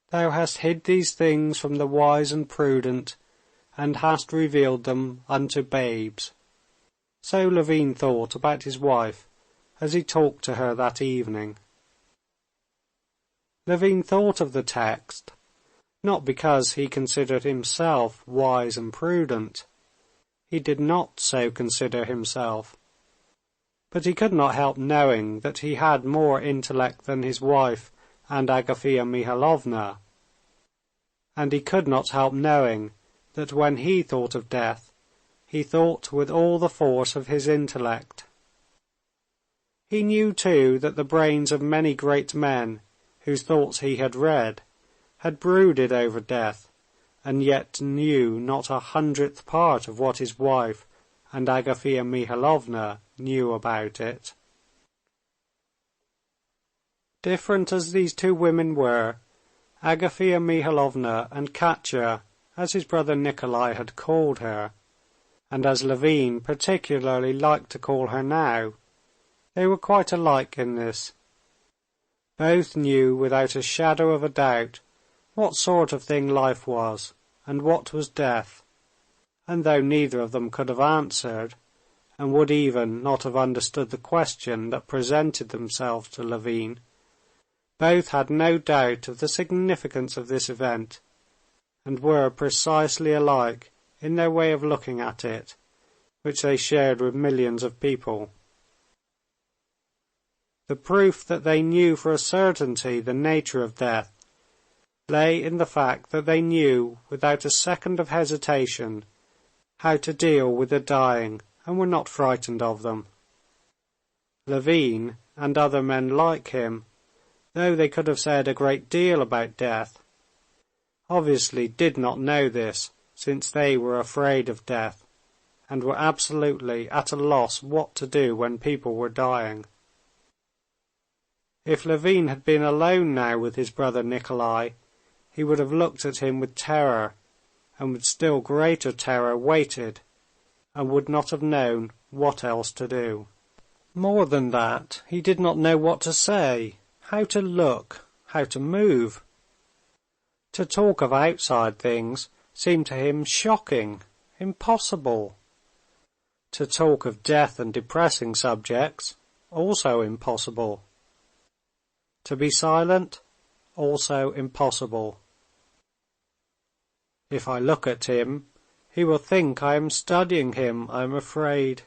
Thou hast hid these things from the wise and prudent, and hast revealed them unto babes. So Levin thought about his wife as he talked to her that evening. Levin thought of the text, not because he considered himself wise and prudent. He did not so consider himself. But he could not help knowing that he had more intellect than his wife and Agafea Mihalovna. And he could not help knowing that when he thought of death, he thought with all the force of his intellect. He knew too that the brains of many great men, whose thoughts he had read, had brooded over death, and yet knew not 1/100th part of what his wife and Agafea Mihalovna knew about it. Different as these two women were, Agafea Mihalovna and Katya, as his brother Nikolai had called her, and as Levin particularly liked to call her now, they were quite alike in this. Both knew without a shadow of a doubt what sort of thing life was, and what was death, and though neither of them could have answered, and would even not have understood the question that presented themselves to Levin, both had no doubt of the significance of this event, and were precisely alike in their way of looking at it, which they shared with millions of people. The proof that they knew for a certainty the nature of death lay in the fact that they knew without a second of hesitation how to deal with the dying and were not frightened of them. Levin and other men like him, though they could have said a great deal about death, obviously did not know this, since they were afraid of death and were absolutely at a loss what to do when people were dying. If Levin had been alone now with his brother Nikolai, he would have looked at him with terror, and with still greater terror waited, and would not have known what else to do. More than that, he did not know what to say, how to look, how to move. To talk of outside things seemed to him shocking, impossible. To talk of death and depressing subjects, also impossible. To be silent, also impossible. If I look at him, he will think I am studying him, I am afraid.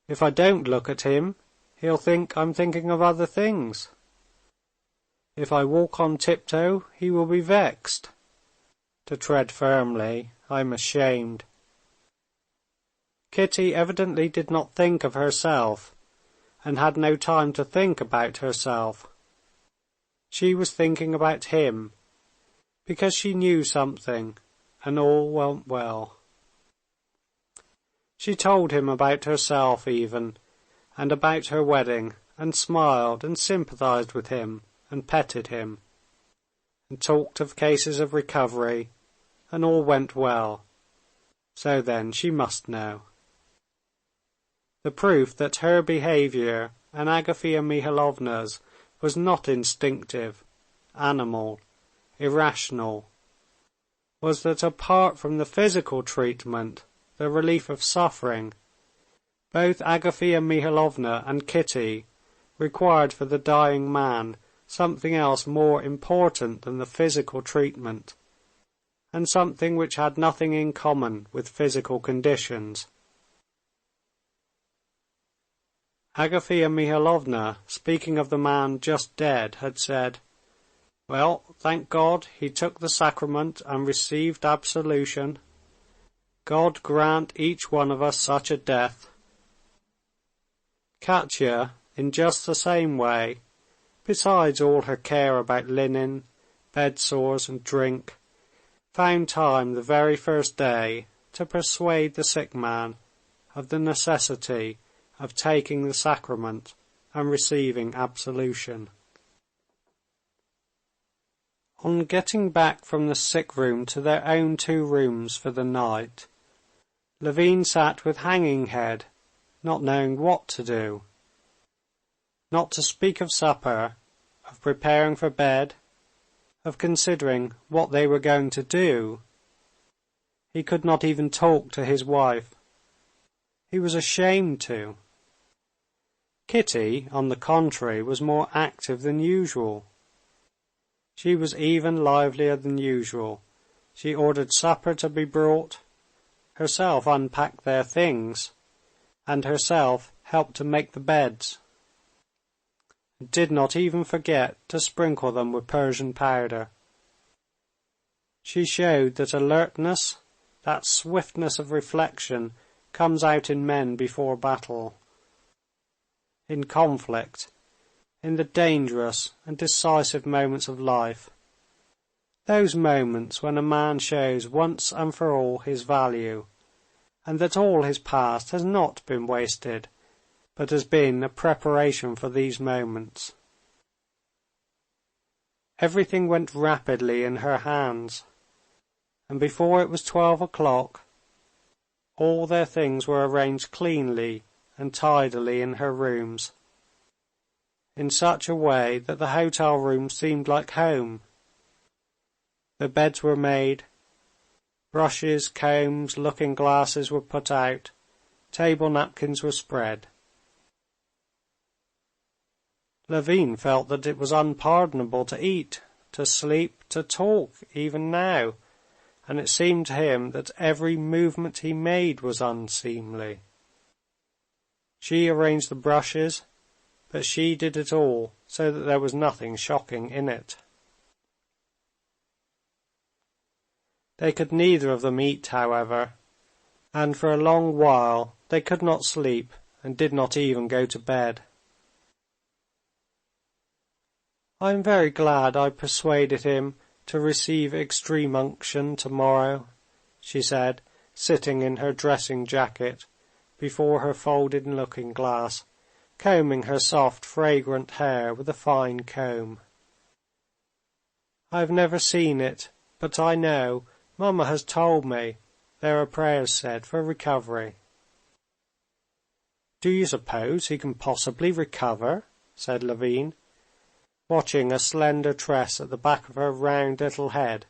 If I don't look at him, he'll think I'm thinking of other things. If I walk on tiptoe, he will be vexed. To tread firmly, I'm ashamed. Kitty evidently did not think of herself, and had no time to think about herself. She was thinking about him, because she knew something, and all went well. She told him about herself even, and about her wedding, and smiled and sympathized with him, and petted him, and talked of cases of recovery, and all went well. So then she must know. The proof that her behavior and Agafea Mihalovna's was not instinctive, animal, irrational, was that apart from the physical treatment, the relief of suffering, both Agafea Mihalovna and Kitty required for the dying man something else more important than the physical treatment, and something which had nothing in common with physical conditions. Agafea Mihalovna, speaking of the man just dead, had said, "Well, thank God, he took the sacrament and received absolution. God grant each one of us such a death." Katya, in just the same way, besides all her care about linen, bed-sores and drink, found time the very first day to persuade the sick man of the necessity of taking the sacrament and receiving absolution. On getting back from the sick room to their own 2 rooms for the night, Levin sat with hanging head, not knowing what to do. Not to speak of supper, of preparing for bed, of considering what they were going to do. He could not even talk to his wife. He was ashamed to. Kitty, on the contrary, was more active than usual. She was even livelier than usual. She ordered supper to be brought, herself unpacked their things, and herself helped to make the beds. Did not even forget to sprinkle them with Persian powder. She showed that alertness, that swiftness of reflection, comes out in men before battle, in conflict, in the dangerous and decisive moments of life, those moments when a man shows once and for all his value, and that all his past has not been wasted, but has been a preparation for these moments. Everything went rapidly in her hands, and before it was 12 o'clock, all their things were arranged cleanly and tidily in her rooms, in such a way that the hotel room seemed like home. The beds were made, brushes, combs, looking-glasses were put out, table napkins were spread. Levin felt that it was unpardonable to eat, to sleep, to talk, even now, and it seemed to him that every movement he made was unseemly. She arranged the brushes, but she did it all so that there was nothing shocking in it. They could neither of them eat, however, and for a long while they could not sleep and did not even go to bed. "I am very glad I persuaded him to receive extreme unction tomorrow," she said, sitting in her dressing jacket before her folded looking-glass, combing her soft, fragrant hair with a fine comb. "I have never seen it, but I know, Mamma has told me, there are prayers said for recovery." "Do you suppose he can possibly recover?" said Levin, watching a slender tress at the back of her round little head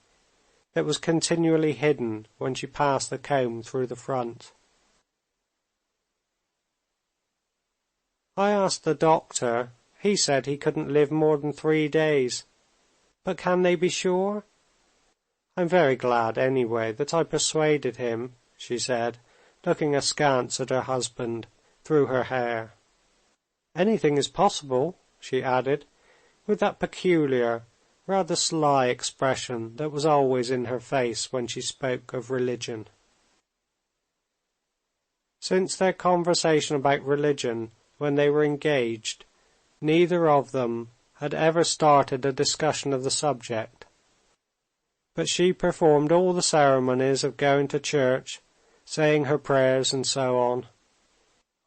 that was continually hidden when she passed the comb through the front. "I asked the doctor. He said he couldn't live more than 3 days. But can they be sure? I'm very glad, anyway, that I persuaded him," she said, looking askance at her husband through her hair. "Anything is possible," she added, with that peculiar, rather sly expression that was always in her face when she spoke of religion. Since their conversation about religion when they were engaged, neither of them had ever started a discussion of the subject. But she performed all the ceremonies of going to church, saying her prayers and so on,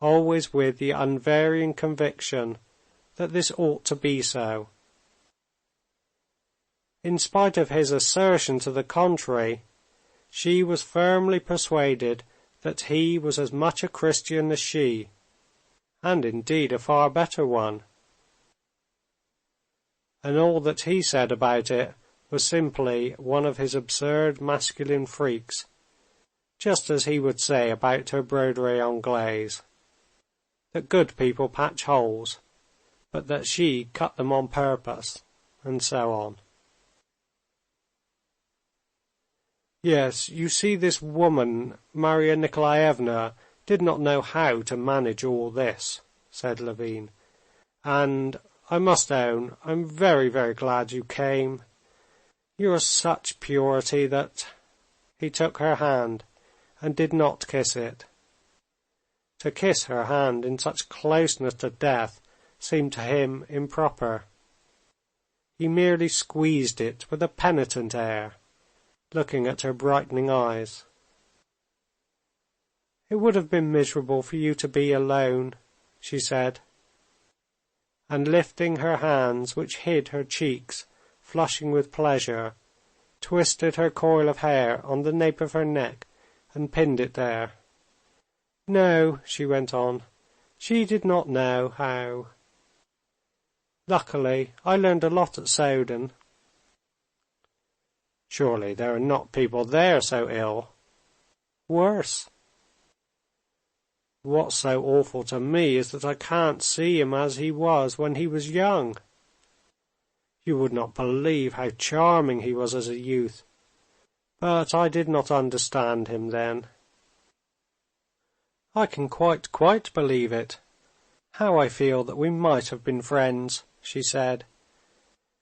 always with the unvarying conviction that this ought to be so. In spite of his assertion to the contrary, she was firmly persuaded that he was as much a Christian as she, and indeed a far better one. And all that he said about it was simply one of his absurd masculine freaks, just as he would say about her broderie anglaise, that good people patch holes, but that she cut them on purpose, and so on. "Yes, you see, this woman, Marya Nikolaevna, did not know how to manage all this," said Levin, "and I must own I'm very, very glad you came. You're such purity that—" He took her hand and did not kiss it. To kiss her hand in such closeness to death seemed to him improper. He merely squeezed it with a penitent air, looking at her brightening eyes. "It would have been miserable for you to be alone," she said, and lifting her hands, which hid her cheeks, flushing with pleasure, twisted her coil of hair on the nape of her neck and pinned it there. "No," she went on, "she did not know how." Luckily, I learned a lot at Soden." "Surely there are not people there so ill?" "Worse." "What's so awful to me is that I can't see him as he was when he was young. You would not believe how charming he was as a youth, but I did not understand him then." "I can quite believe it. How I feel that we might have been friends," she said,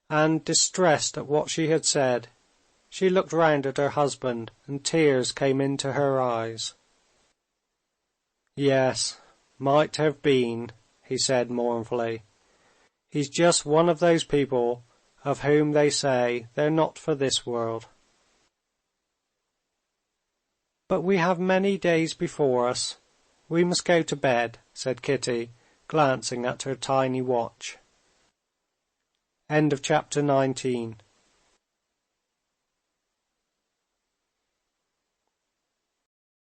and, distressed at what she had said, she looked round at her husband, and tears came into her eyes. "Yes, might have been," he said mournfully. "He's just one of those people of whom they say they're not for this world." "But we have many days before us. We must go to bed," said Kitty, glancing at her tiny watch. Chapter 19.